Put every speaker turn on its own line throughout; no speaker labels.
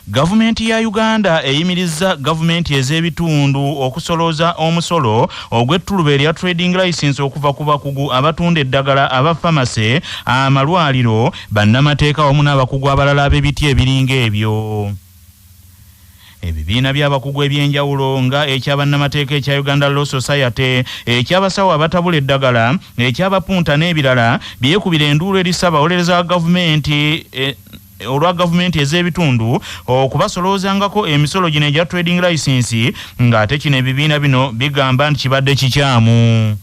Gavumenti ya Uganda eyimiriza gavumenti ez'ebitundu okusolooza omusolo ogw'ettuluba erya trading license okuva ku bakugu abatunda eddagala aba pharmacy, amalwaliro, bannamateeka wamu n'abakugu abalala ab'ebiti ebiringa ebyo. Ebibiina by'abakugu ebyenjawulo nga eky'abannamateeka ekya Uganda Law Society, eky'abasawo abatabula eddagala, eky'abapunta n'ebirala byekubira enduulu erisaba abawolereza gavumenti olwa gavumenti ez'ebitundu okubasolozangako emisolo gino egya trading license, ng'ate kino ebibiina bino bigamba nti kibadde kikyamu.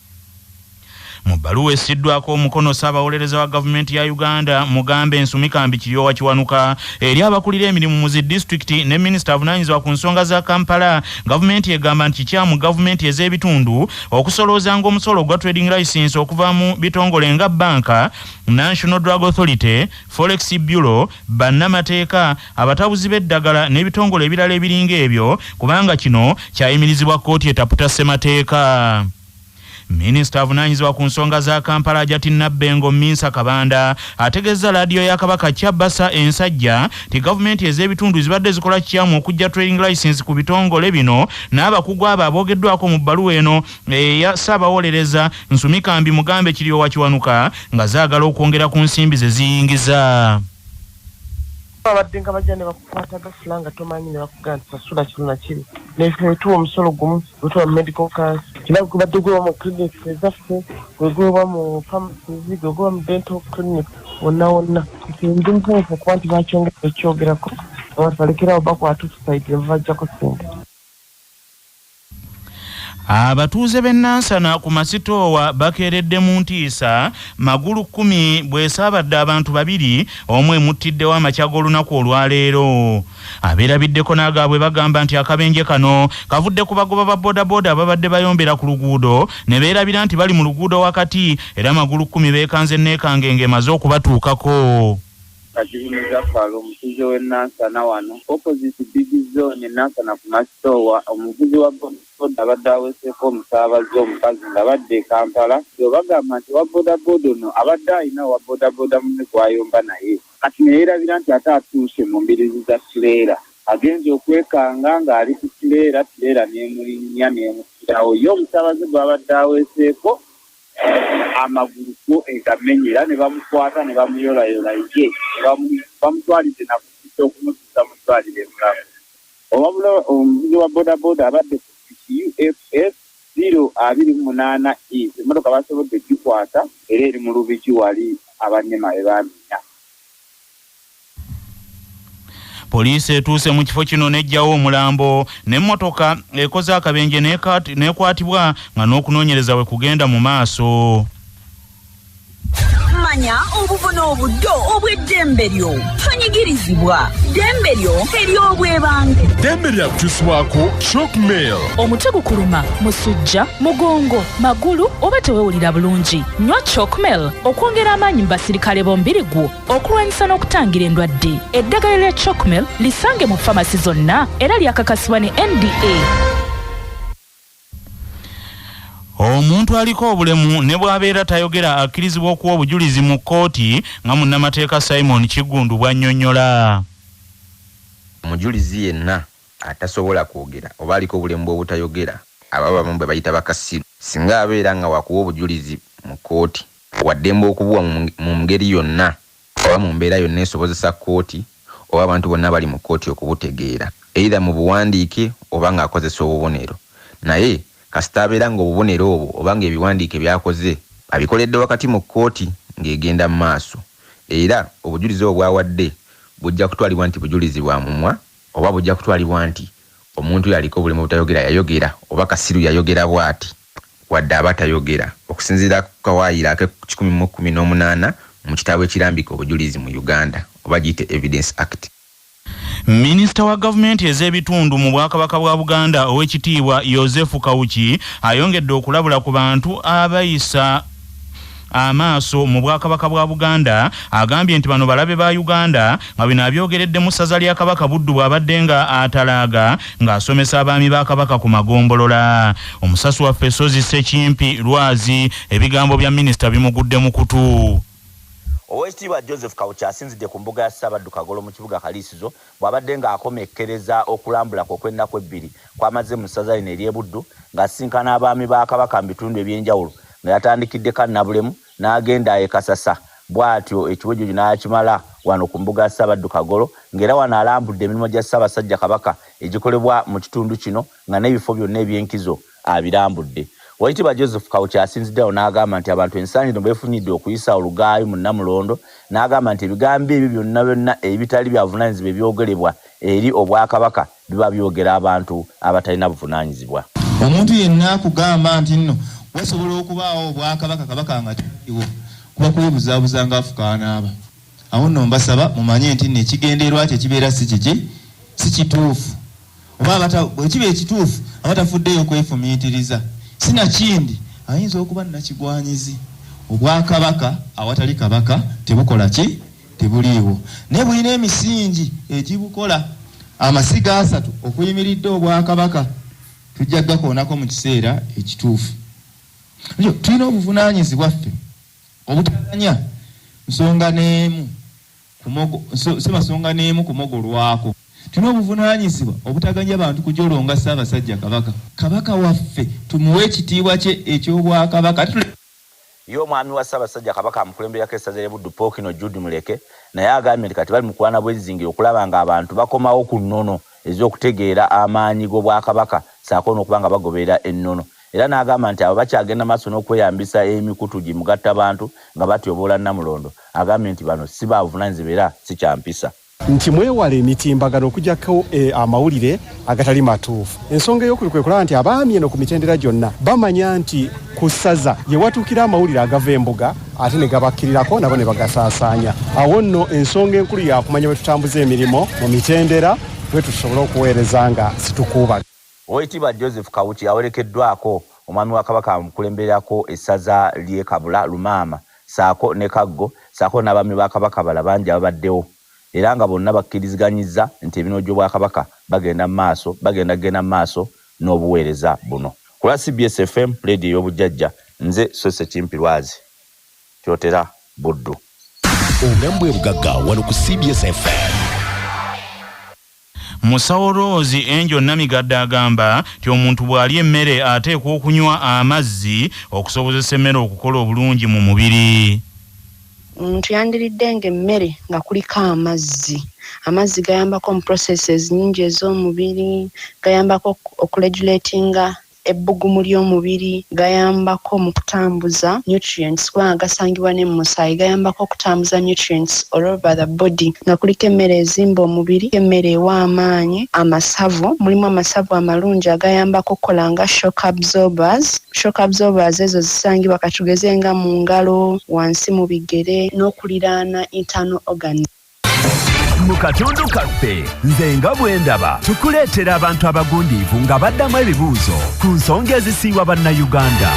Mu bbaluwa essiddwako omukono ssaabawolereza wa gavumenti ya Uganda Mugambe Nsumika Kiryowa Kiwanuka eri abakulira emirimu mu zi disitulikiti ne minisita avunaanyizibwa ku nsonga za Kampala, gavumenti egamba nti kikyamu gavumenti ez'ebitundu okusolozanga omusolo gwa trading license okuva mu bitongole nga banka, National Drug Authority, Forex Bureau, bannamateeka, abatabuzi b'eddagala n'ebitongole ebirala ebiringa ebyo, kubanga kino kyayimirizibwa kkooti etaputa ssemateeka. Minisita avunaanyizibwa ku nsonga za Kampala Jati Nabbengo Minsa Kabanda ategeeza laadiyo ya Kabaka Kyabasa Ensajja ti gavumenti ez'ebitundu zibadde zikola kikyamu okujja trading license ku bitongole bino, n'abakugu abo aboogeddwako mu bbaluwa eno eya ssaabawolereza Nsumika Mugambe Kiryowa Kiwanuka nga zaagala okwongera ku nsimbi ze ziyingiza.
Abadde nga bajja ne bakukwata gafula nga tomanyi ne bakugamba nti sasula kino na kiri nefe tuwa omusolo gumu wetuwa medical cars kila kubadde gwewa mu clinic ezaffe gwewa mu pharmacies gwewa mu dental clinic wonna ndi mpuufu okuba nti bakyongera ekyogerako abantu balekerawo bakwata society ne bavajjako ssente.
Abatuuze b'e Nansana ku Masitoowa bakeeredde mu ntiisa, magulu 10 bw'esaabadde abantu 2 omwe muttiddewo amakya g'olunaku olwaleero. Abeerabiddeko n'agaabwe bagamba nti akabenje kano kavudde ku bagoba ba bodaboda ababadde bayombera ku luguudo ne beerabira nti bali mu luguudo wakati era magulu 10 beekanze neekange ng'emaze okubatuukako.
Kajuniza Falo omutuuze w'e Nansana wano opposite big zone Nansana ku Masitoowa, omuvuzi wa bodaboda abadde aweseeko omusaabaze omukazi ng'abadde e Kampala, bagamba nti wa bodaboda ono abadde alina wa bodaboda munne gwayomba naye kati neyeerabira nti ate atuuse mu mbirizi za tireera, agenze okwekanga ng'ali ku tireera n'emulinnya n'emukirawo ye omusaabaze gw'abadde aweseeko amagulu ko egamenyera ne bamukwata ne bamuyolayola ye bamutwalidde nakusa okumutuusa mu ddwaliro emulamu. Owabula omuvuzi wa bodaboda abadde ku UFS 028 emmotoka basobodde gikwata era eri mu Lubigi wali abanyema be bamenya.
Poliisi etuuse mu kifo kino n'eggyawo omulambo n'emmotoka ekoze akabenje n'ekwatibwa nga n'okunoonyereza bwe kugenda mu maaso.
Manya obuvune obuddo obw'eddembe lyo tonyigirizibwa. Ddembe lyo ery'obwebange.
Ddembe lyakukyusibwako Chalkmail.
Omutwe gukuluma, musujja, mugongo, magulu oba tewewulira bulungi. Nywa Chalkmail okwongera amaanyi mu basirikale b'omubiri gwo okulwanyisa n'okutangira endwadde. Eddagala lya Chalkmail lisange mu famasi zonna era lyakakasibwa ne NDA.
Omuntu aliko obulemu ne bw'abeera tayogera akkirizibwa okuwa obujulizi mu kkooti nga munnamateeka Simon Kigundu bw'annyonnyola.
Omujulizi yenna atasobola kwogera oba aliko obulemu bw'obutayogera abamu bwe bayita bakasiru, singa abeera nga wakuwa obujulizi mu kkooti waddembe okubuwa mu ngeri yonna oba mu mbeera yonna esobozesa kkooti oba abantu bonna bali mu kkooti okubutegeera, either mu buwandiike oba ng'akozesa obubonero. Naye kasita abeera ng'obubonero obwo oba ng'ebiwandiike byakoze abikoledde wakati mu kkooti ng'egenda mu maaso, era obujulizi obwo bwawadde bujja kutwalibwa nti bujulizi bwa mumwa oba bujja kutwalibwa nti omuntu yaliko obulemu obutayogera yayogera oba kasiru yayogera bw'ati wadde aba tayogera, okusinziira ku kawaayiro ake-118 mu kitabo ekirambika obujulizi mu Uganda oba giyite Evidence Act.
Minisita wa gavumenti ez'ebitundu mu Bwakabaka bwa Buganda ow'ekitiibwa Yozefu Kawuki ayongedde okulabula ku bantu abayisa amaaso mu Bwakabaka bwa Buganda, agambye nti bano balabe ba Uganda nga bino abyogeredde mu ssaza lya Kabaka Buddu bw'abadde nga atalaaga ng'asomesa abaami ba Kabaka ku magombolola. Omusasi waffe Sozi Ssekimpi Lwazi ebigambo bya minisita bimugudde mu kutu.
Oweekitiibwa Joseph Kawuki asinzidde ku mbuga ya Ssaabaddu Kagolo mu kibuga Kaliisizo bw'abadde ng'akomekkereza okulambula kw'ennaku ebbiri kwamaze mu ssaza lino ery'e Buddu ng'asinkana abaami ba Kabaka mu bitundu eby'enjawulo nga yatandikidde Nabulemu n'agenda e Kasasa bw'atyo ekiwejjo n'akimala wano ku mbuga ya Ssaabaddu Kagolo ng'era wano alambudde emirimu gya Ssaabasajja Kabaka egikolebwa mu kitundu kino nga n'ebifo byonna eby'enkizo abirambudde. Oweekitiibwa Joseph Kawuki asinziddewo n'agamba nti abantu ensangi beefunyidde okuyisa olugaayo mu Namulondo n'agamba nti ebigambo ebyo byonna ebitali bya buvunaanyizibwa ebyogerebwa eri Obwakabaka biba byogera abantu abatalina buvunaanyizibwa.
Omuntu yenna akugamba nti nno wasobola okubaawo Obwakabaka Kabaka nga taliwo kuba kwebuzaabuza ng'afukaana aba. Awo nno mbasaba mumanye nti nno ekigendeerwa kye kibeera si kituufu. Oba kiba ekituufu abatafuddeyo kwefumiitiriza. Sinakindi ayinza okuba nakigwanyizi. Obwakabaka awatali kabaka tebukola ki tebuliiwo. Ne bulina emisingi egibukola. Amasiga asatu okuyimiridde Obwakabaka tujja gakoonako mu kiseera ekituufu. Tulina obuvunaanyizibwa ffe obutaganya nsonga n'emu semasonga n'emu kumogolwako. Tulina obuvunaanyizibwa obutaganya abantu kujolonga Ssaabasajja Kabaka. Kabaka waffe tumuwe ekitiibwa kye eky'Obwakabaka.
Ye omwami wa Ssaabasajja Kabaka amukulemberako essaza ly'e Buddu Pookino Jude Muleke naye agambye nti kati bali mu kulwana bw'ezizingira okulaba nga abantu bakomawo ku nnono ez'okutegeera amaanyi g'Obwakabaka ssaako n'okuba nga bagoberera ennono. Era n'agamba nti abo bakyagenda maaso n'okweyambisa emikutu gimugatta abantu nga batyoboola Namulondo. Agambye nti bano si baabuvunaanyizibwa era si kyampisa.
Nti mwewale emitimbagano okujjako amawulire agatali matuufu. Ensonga ey'okuli kwe kulaba nti abaami eno ku mitendera gyonna bamanya nti ku ssaza ye watuukira amawulire agava embuga ate ne gabakkirirako nabo ne bagasaasaanya. Awo nno ensonga enkulu yakumanya bwe tutambuza emirimu mu mitendera bwe tusobola okuweereza nga situkuubaga.
Oweekitiibwa Joseph Kawuki yawerekeddwako omwami wa Kabaka amukulemberako essaza ly'e Kabula Lumaama saako ne Kaggo saako n'abaami ba Kabaka bala bangi ababaddewo. Era nga bonna bakkiriziganyizza nti ebinojjo bwa Kabaka bagenda maaso n'obuweereza buno. Ku lwa CBS FM radio y'obujjajja nze Sose Kimpirwazi Kyotera Buddu.
Ogambwe bugagga wano ku CBS FM.
Musawo Rose Enjo Namigadde agamba nti omuntu bw'alya emmere ateekwa okunywa amazzi okusobozesa emmere okukola obulungi mu mubiri.
Omuntu yandiridde ng'emmere nga kuliko amazzi gayambako mu processes nnyingi ez'omubiri, gayambako okuregulatinga ebbugumu ly'omubiri, gayambako mu kutambuza nutrients kubanga gasangibwa ne mu musaayi, gayambako okutambuza nutrients all over the body. Nga kuliko emmere ezimba omubiri, emmere ewa amaanyi, amasavu, mulimu amasavu amalungi agayambako okukola nga shock absorbers. Shock absorbers ezo zisangibwa katugeze nga mu ngalo, wansi mu bigere n'okuliraana internal organs.
Mu katundu kaffe nze nga bwe ndaba tukuleetera abantu abagundiivu nga baddamu ebibuuzo ku nsonga ezisiiwa bannayuganda.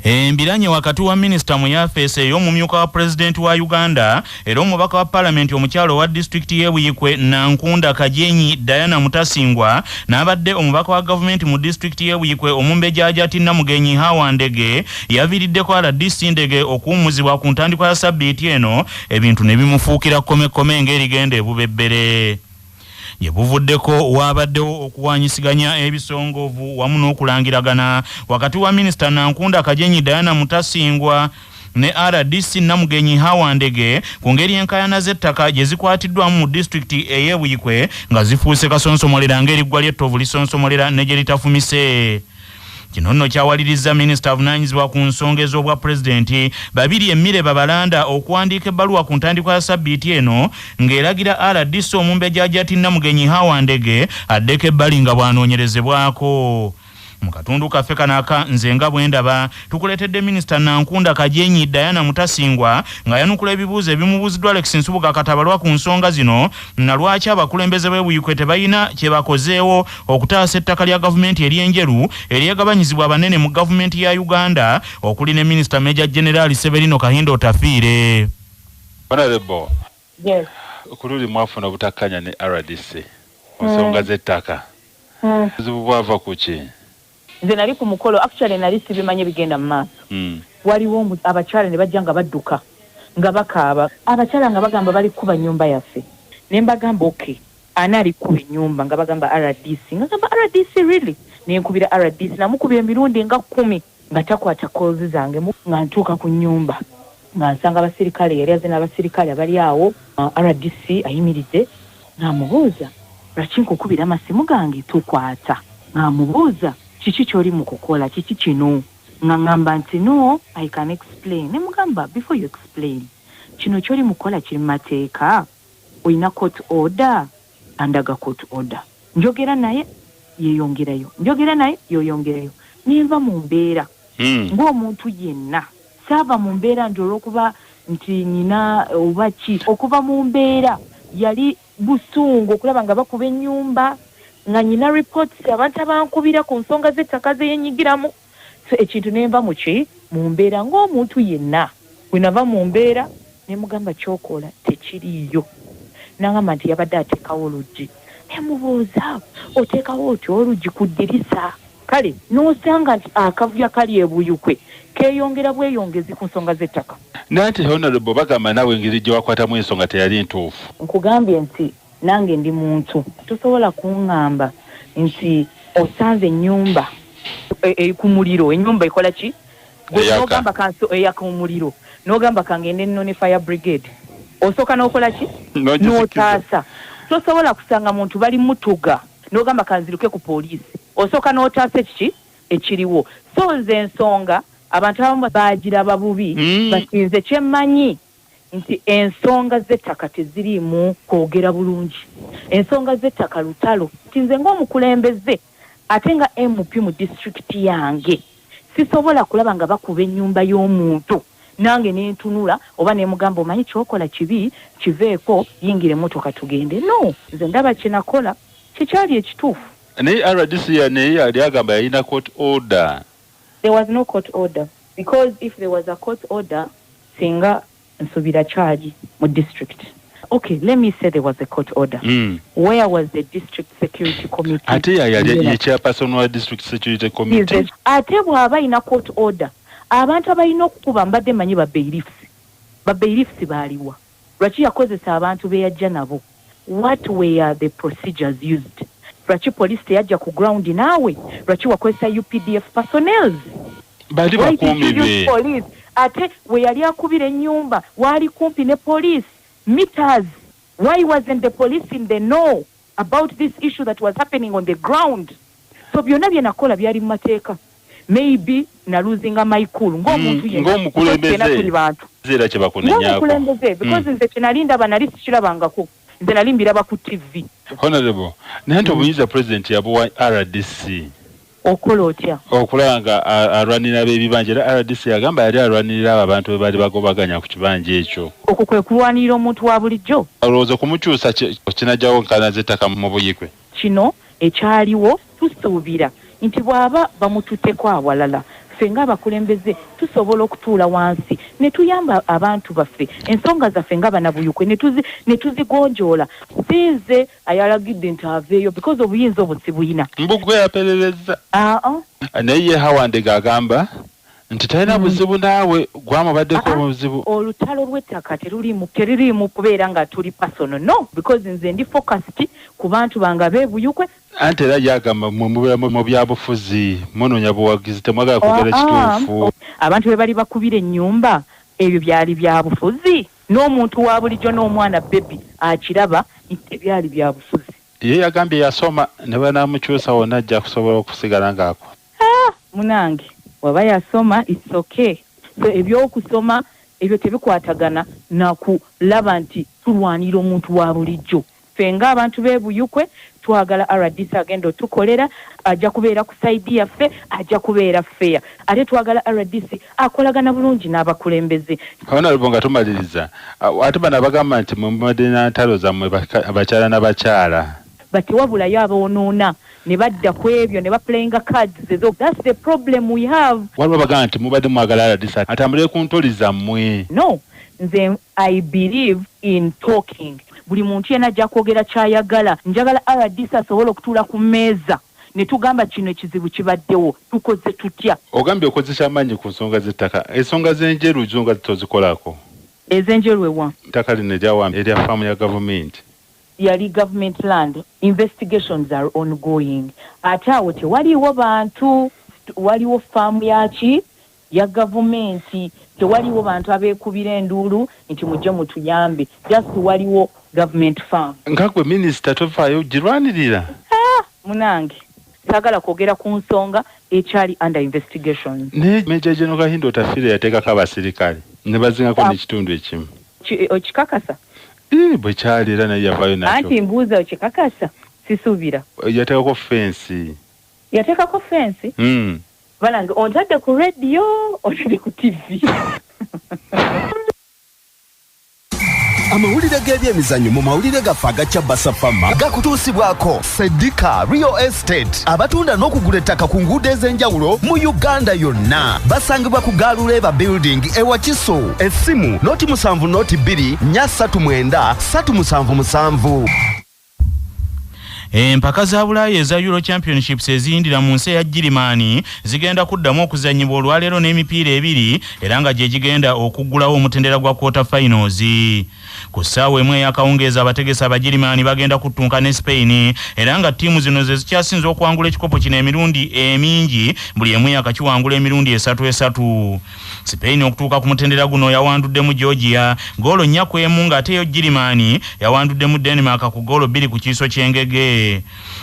Embiranye wakati wa Minisita mu yafeese ey'omumyuka wa Pulezidenti wa Uganda era omubaka wa Paalamenti omukyalo wa disitulikiti y'e Buyikwe Nankunda Kajenyi Diana Mutasingwa n'abadde omubaka wa gavumenti mu disitulikiti y'e Buyikwe Omumbejjajjati Namugenyi Hawandege yaviiriddeko RDC ndege okuwummuzibwa ku ntandikwa ya Ssabbiiti eno ebintu ne bimufuukira kkomekome ng'erigenda ebubebbere. Ye buvuddeko wabaddewo okuwanyisiganya ebisongovu wamu n'okulangiragana wakati wa Minisita Nankunda Kajenyi Diana Mutasingwa ne RDC Namugenyi Hawandege ku ngeri enkayana z'ettaka gye zikwatiddwamu mu disitulikiti ey'e Buyikwe nga zifuuse kasonsomolera ng'eriggwa ly'ettovu lisonsomolera ne gye litafumise. Kino nno kyawaliriza Minisita avunaanyizibwa ku nsonga ez'obwa Pulezidenti Babiri Emile Babalanda okuwandiika ebbaluwa ku ntandikwa ya Ssabbiiti eno ng'eragira RDC Omumbejjajjati Namugenyi Hawandege addeko ebbali nga bw'anoonyerezebwako. Mu katundu kaffe kanaka nze nga bwe ndaba tukuleetedde Minisita Nankunda Kajenyi Diana Mutasingwa nga yanukula ebibuuzo ebimubuuziddwa Alex Nsubuga Katabalwa ku nsonga zino na lwaki abakulembeze b'e Buyikwe tebalina kye bakozeewo okutaasa ettaka lya gavumenti ery'enjeru eryegabanyizibwa abanene mu gavumenti ya Uganda okuli ne Minisita Major General Severino Kahindo Otafiire.
Honorable.
Yes.
Kululi mwafuna obutakkanya ne RDC mu nsonga z'ettaka. Zibu bwava ku ki?
nze nali ku mukolo actually nali sibimanye bigenda mu maaso waliwo abakyala ne bajja nga badduka nga bakaaba abakyala nga bagamba bali kuba nnyumba yaffe ne mbagamba okay ani ali kuba ennyumba nga bagamba RDC nga gamba RDC really ne nkubira RDC namukubira emirundi nga 10 nga takwata kozi zange nga ntuuka ku nnyumba nga nsanga abasirikale yali azina abasirikale abali awo RDC ayimiridde ng'amubuuza lwaki nkukubira amasimu gange tukwata ng'amubuuza kiki ky'oli mu kukola kiki kino nga ngamba nti no I can explain ne mugamba before you explain kino ky'oli mu kukola kiri mu mateeka oyina court order andaga court order njogera naye yeeyongerayo njogera naye yoyongerayo nimva mu mbeera ng'omuntu yenna saaba mu mbeera nti olw'okuba nti nina oba ki okuva mu mbeera yali busungu okulaba nga bakuba ennyumba nga nyina reports abantu abankubira ku nsonga z'ettaka zeyenyigiramu so ekintu nenva muki mu mbeera ng'omuntu yenna bwe nava mu mbeera ne mugamba kyokola tekiriyo nangamba nti yabadde ateekawo oluggi nemubuuza oteekawo otyo oluggi ku ddirisa kale n'osanga nti akavuyo kali ebuyukwe keeyongera bweyongezi ku nsonga z'ettaka
nanti honorable bagamba nawe engeri gye wakwatamu ensonga teyali ntuufu
nkugambye nti nange ndi muntu tosobola kuŋŋamba nti osanze ennyumba ku muliro ennyumba ekola ki n'ogamba eyaka omuliro n'ogamba kangende nno ne fire brigade osooka n'okola ki n'otaasa tosobola kusanga muntu bali mutuga n'ogamba kanziruke ku poliisi osooka n'otaasa ekiki ekiriwo so nze ensonga abantu abamu baagiraba bubi basinze kyemmanyi nti ensonga z'ettaka teziriimu kwogera bulungi ensonga z'ettaka lutalo nti nze ng'omukulembeze ate nga MP mu disitulikiti yange sisobola kulaba nga bakuba ennyumba y'omuntu nange nentunula oba nemugamba omanyi kyokola kibi kiveeko yingira emmotoka tugende no nze ndaba kyenakola kikyali ekituufu
naye RDC naye yali agamba yalina court order.
There was no court order because if there was a court order singa nsubira charge mu district. Okay, let me say there was a court order. Where was the district security committee?
Ate yali chairperson wa district security committee.
Ate bw'aba ina court order abantu abalina okukuba mbadde manyi ba bailiffs baaliwa lwaki yakozesa abantu beyajja nabo. What were the procedures used? Lwaki police teyajja ku ground naawe? Lwaki wakozesa UPDF personnel?
Bali bakuumi be.
Ate we yali akubira ennyumba wali kumpi ne police meters. Why wasn't the police in the know about this issue that was happening on the ground? So byonna byenakola byali mu mateeka. Maybe na losing my cool ng'omuntu yenna
ng'omukulembeze zera kye bakunenyako
because nze kinalinda banali sikirabangako nze nali mbiraba ku TV.
Honorable naye nti obuyinza president yabuwa RDC
okola otya
okulanga arwanira b'ebibanja era RDC yagamba yali arwanirira abantu be bali bagobaganya ku kibanja ekyo
okwo kwe kulwanirira omuntu wa bulijjo
olowooza okumukyusa kinajjawo nkana z'ettaka mu buyikwe
kino ekyaliwo tusuubira nti bw'aba bamututteko awalala ffe ng'abakulembeze tusobola okutuula wansi ne tuyamba abantu baffe ensonga zaffe ng'abanabuyukwe ne tuzigonjoola sinze ayalagidde nti aveeyo because obuyinza obwo si buyina
mbugwe yaperereza naye ye Hawandega agamba nti talina buzibu naawe gwamubaddeko obuzibu
olutalo lw'ettaka teririimu kubeera nga tuli personal no because nze ndi focused ku bantu bange ab'ebuyukwe
anti era yagamba mu byabufuzi munoonya buwagizi temwagala kwogera kituufu
abantu be bali bakubira ennyumba ebyo byali byabufuzi n'omuntu wa bulijjo n'omwana bebi akiraba nti byali byabufuzi
ye yagambye yasoma ne banamukyusa wonna ajja kusobola okusigala ngaako
munange waba yasoma it's okay so ebyokusoma ebyo tebikwatagana nakulaba nti tulwanira omuntu wa bulijjo ffe ng'abantu b'ebuyukwe twagala RDC agenda otukolera ajja kubeera ku saidi yaffe ajja kubeera fair ate twagala RDC akolagana bulungi n'abakulembeze
honorable nga tumaliriza ate bano bagamba nti mumbadde n'ntalo zammwe abakyala n'abakyala
bati wabulayo aboonoona ne badda ku ebyo ne baplayinga cards ezo that's the problem we have
waliwo bagamba nti mubadde mwagala RDC atambule ku ntoli zammwe
no nze I believe in talking buli muntu yena ajja kwogera kyayagala njagala RDC asobola okutuula ku mmeeza ne tugamba kino ekizibu kibaddewo tukoze tutya.
Ogambye okozesa amaanyi ku nsonga z'ettaka, ensonga z'enjeru zonga tozikolako.
Ezenjeru ewa
ttaka lino erya faamu ya gavumenti
yali government land. Investigations are ongoing. Ate awo tewaliwo bantu, waliwo faamu yaki ya gavumenti, tewaliwo bantu abeekubira enduulu nti mujje mutuyambe, just waliwo government farm.
Ngakwe minisita tofaayo girwanirira?
Munange saagala kwogera ku nsonga ekyali under investigation.
Ne Major General Kahindo Tafire yateekako abasirikale ne bazingako n'ekitundu ekimu.
Okikakasa?
Bwe kyali era naye yavaayo nakyo.
Anti mbuuza okikakasa? Sisuubira.
Yateekako fensi.
Yateekako fensi? Balange ontadde ku radio otadde ku TV.
Amawulire g'ebyemizannyo mu mawulire gaffe agakya Basafama gakutuusibwako Sedika Real Estate abatunda n'okugula ettaka ku nguudo ez'enjawulo mu Uganda yonna. Basangibwa ku Galuleba Building ewa Kiso. Essimu noti 7 noti 2 439 377.
Empaka za Bulaaya eza Euro Championships eziyindira mu nsi ya Girimani zigenda kuddamu okuzannyibwa olwaleero n'emipiira ebiri era nga gye gigenda okuggulawo omutendera gwa quarter finals. Ku ssaawa emu ey'akawungeezi abategesi Abagirimani bagenda kuttunka ne Spain era nga ttiimu zino ze zikyasinze okuwangula ekikopo kino emirundi emingi, buli emu yakakiwangula emirundi 3-3. Spain okutuuka ku mutendera guno yawanduddemu Georgia goolo 4-1 ng'ate yo Girimani yawanduddemu Denmark ku goolo 2 ku kiiso ky'engege.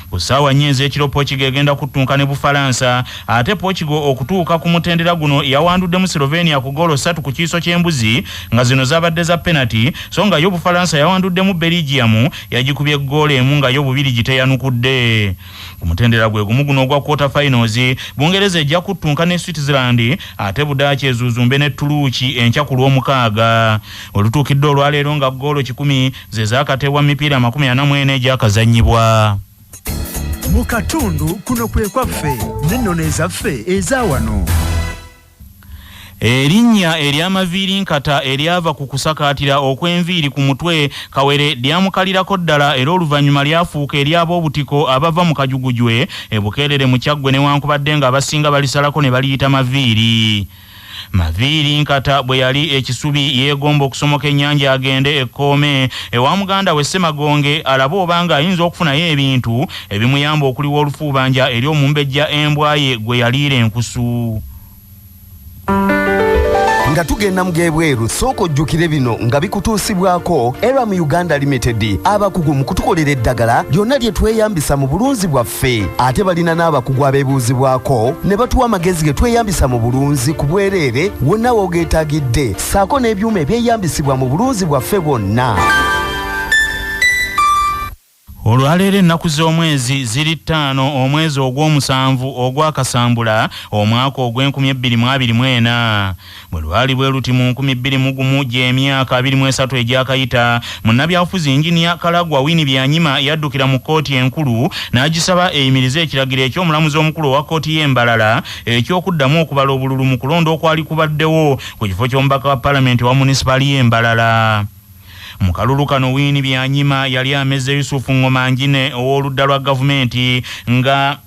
Ku ssaawa nnyezi ekiro Portugal egenda kuttunka ne Bufalansa, ate Portugal okutuuka ku mutendera guno yawanduddemu Slovenia ku goolo 3 ku kiiso ky'embuzi nga zino zabadde za penalty, so nga yo Bufalansa yawanduddemu Belgium yagikubye goolo 1 nga yo bubiri giteyanukudde. Ku mutendera gwe gumu guno ogwa quarter finals Bungereza ejja kuttunka ne Switzerland, ate Budaaki ezuzumbe ne Tuluuki enkya ku lw'omukaaga. Olutuukidde olwaleero nga goolo 10 ze zaakatebwa mipiira 44 egyakazannyibwa.
Mu katundu kuno kwe kwaffe n'ennono ezaffe eza wano.
Erinnya ery'amaviiri nkata eryava ku kusakaatira okw'enviiri ku mutwe Kawere lyamukalirako ddala era oluvannyuma lyafuuka ery'ab'obutiko abava mu Kajugujwe Bukeerere mu Kyaggwe newankubadde nga abasinga balisalako ne baliyita maviiri. Maviiri nkata bwe yali ekisubi yeegomba okusomoka ennyanja agende Ekkoome ewa muganda we Ssemagonge alabe obanga ayinza okufunayo ebintu ebimuyamba okuliwa olufuubanja eri omumbejja embwaye gwe yaliira enkusu.
Nga tugenda mu gebweru sooka ojjukire bino nga bikutuusibwako Eram Uganda Limited abakugu mu kutukolera eddagala lyonna lye tweyambisa mu bulunzi bwaffe, ate balina n'abakugu abeebuuzibwako ne batuwa amagezi ge tweyambisa mu bulunzi ku bwereere wonna woogeetaagidde, ssaako n'ebyuma ebyeyambisibwa mu bulunzi bwaffe bwonna.
Olwaleero ennaku z'omwezi ziri 5 omwezi ogw'omusanvu ogwakasambula omwaka ogw'2024. Bwe lwali bwe luti mu 2001 gy'emyaka 23 egyakayita, munnabyabufuzi Injinia Kalagwa Winnie Byanyima yaddukira mu kkooti enkulu n'agisaba eyimirize ekiragiro eky'omulamuzi omukulu owa kkooti y'Embalala eky'okuddamu okubala obululu mu kulonda okwali kubaddewo ku kifo ky'omubaka wa paalamenti wa munisipaali y'Embalala. Mu kalulu kano Winnie Byanyima yali ameze Yusufu Ngomanjine ow'oludda lwa gavumenti nga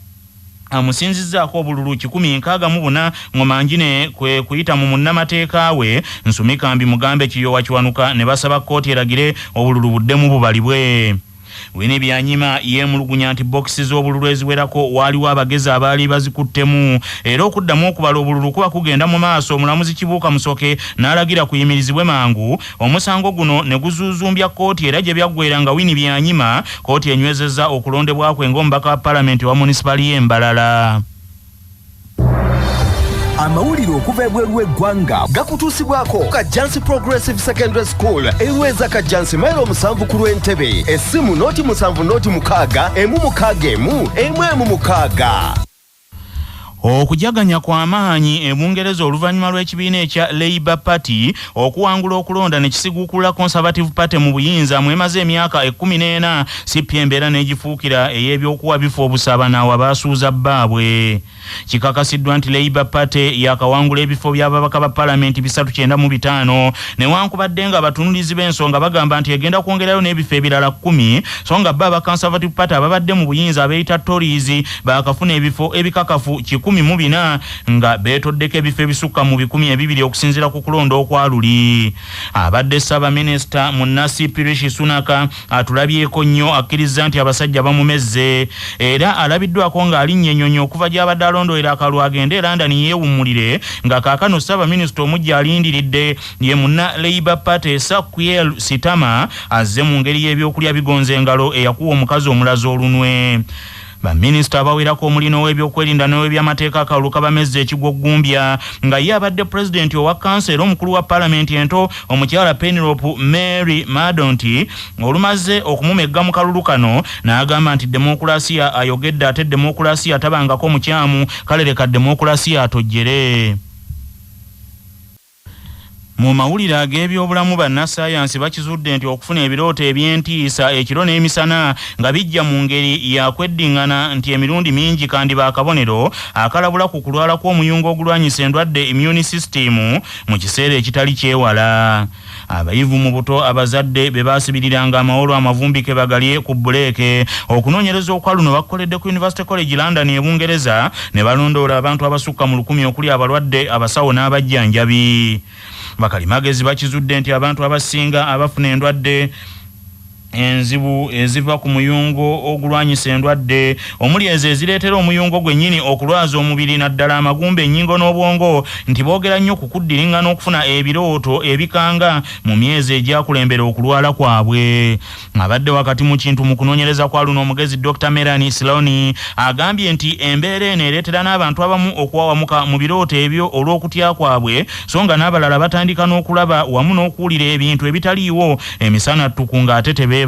amusinzizzaako obululu 164 Ngomanjine kwe kuyita mu munnamateeka we Nsumikambi Mugambe Kiyowa Kiwanuka ne basaba kkooti eragire obululu buddemu bubalibwe. Winnie Byanyima yeemulugunya nti bokisi z'obululu eziwerako waaliwo abagezi abaali bazikuttemu era okuddamu okubala obululu kuba kugenda mu maaso. Omulamuzi Kibuuka Musoke n'alagira kuyimirizibwe mangu omusango guno ne guzuuzumbya kkooti era gye byaggweera nga Winnie Byanyima kkooti enywezezza okulondebwakwe ng'omubaka wa paalamenti wa munisipaali y'Embalala.
Amawulire okuva ebweru w'eggwanga gakutuusibwako Kajansi Progressive Secondary School eweeza Kajansi mailo 7 ku lw'Entebbe. Essimu noti 7 noti 6 emu 6 emu emu emu 6.
Okujaganya kw'amaanyi ebungereza oluvannyuma lw'ekibiina ekya Labour Party okuwangula okulonda ne kisigukula Conservative Party mu buyinza mwemaze emyaka 14 sipya embeera n'egifuukira ey'ebyokuwa bifo obusabanawa baasuuza bbaabwe. Kikakasiddwa nti Labour Party yakawangula ebifo by'ababaka ba Parliament 395 newankubadde nga abatunulizi b'ensonga bagamba nti egenda kwongerayo n'ebifo ebirala 10 so nga bba aba Conservative Party ababadde mu buyinza abeeyita Tories baakafuna ebifo ebikakafu 14 nga beetoddeko ebifo ebisukka mu 200 okusinziira ku kulonda okwaluli. Abadde Ssaabaminisita Munnasi Rishi Sunak atulabyeko nnyo akkiriza nti abasajja bamumezze era alabiddwako ng'alinnya ennyonyi okuva gy'abadde alondolera akalwa agende London yeewummulire nga kaakano Ssaabaminisita omujja alindiridde ye munna Labour Party Sir Sitama azze mu ngeri y'ebyokulya bigonza engalo eyakuwa omukazi omulazi olunwe. Baminisita abawerako omulino w'ebyokwerinda n'ebyamateeka akaluka bamezze ekigwo Gumbya nga ye abadde pulezidenti owa kansero omukulu wa paalamenti ento omukyala Penelope Mary Madonti olumaze okumumegga mu kalulu kano n'agamba nti demokulasiya ayogedde ate demokulasiya tabangako mukyamu kale leka demokulasiya atojjere. Mu mawulire ag'ebyobulamu bannassaayansi bakizudde nti okufuna ebirooto eby'entiisa ekiro n'emisana nga bijja mu ngeri yakweddiŋŋana nti emirundi mingi kandi baakabonero akalabula ku kulwala kw'omuyungo ogulwanyisa endwadde immune system mu kiseera ekitali kyewala. Abayivu mu buto abazadde be baasibiriranga amawolo amavumbi ke bagalye ku buleeke okunoonyereza okwa luno bakoledde ku University College London e Bungereza ne balondoola abantu abasukka mu 1000 okuli abalwadde abasawo n'abajjanjabi. Bakalimagezi bakizudde nti abantu abasinga abafuna endwadde enzibu eziva ku muyungo ogulwanyisa endwadde omuli ezo ezireetera omuyungo gwennyini okulwaza omubiri naddala amagumba ennyingo n'obwongo nti boogera nnyo ku kuddiringana okufuna ebirooto ebikanga mu myezi egyakulembera okulwala kwabwe. Abadde wakati mu kintu mu kunoonyereza kwa luno omugezi Dr. Melanie Sloan agambye nti embeera eno ereetera n'abantu abamu okuwawamuka mu birooto ebyo olw'okutya kwabwe so nga n'abalala batandika n'okulaba wamu n'okuwulira ebintu ebitaliiwo emisana ttuku ng'ate tebeebase.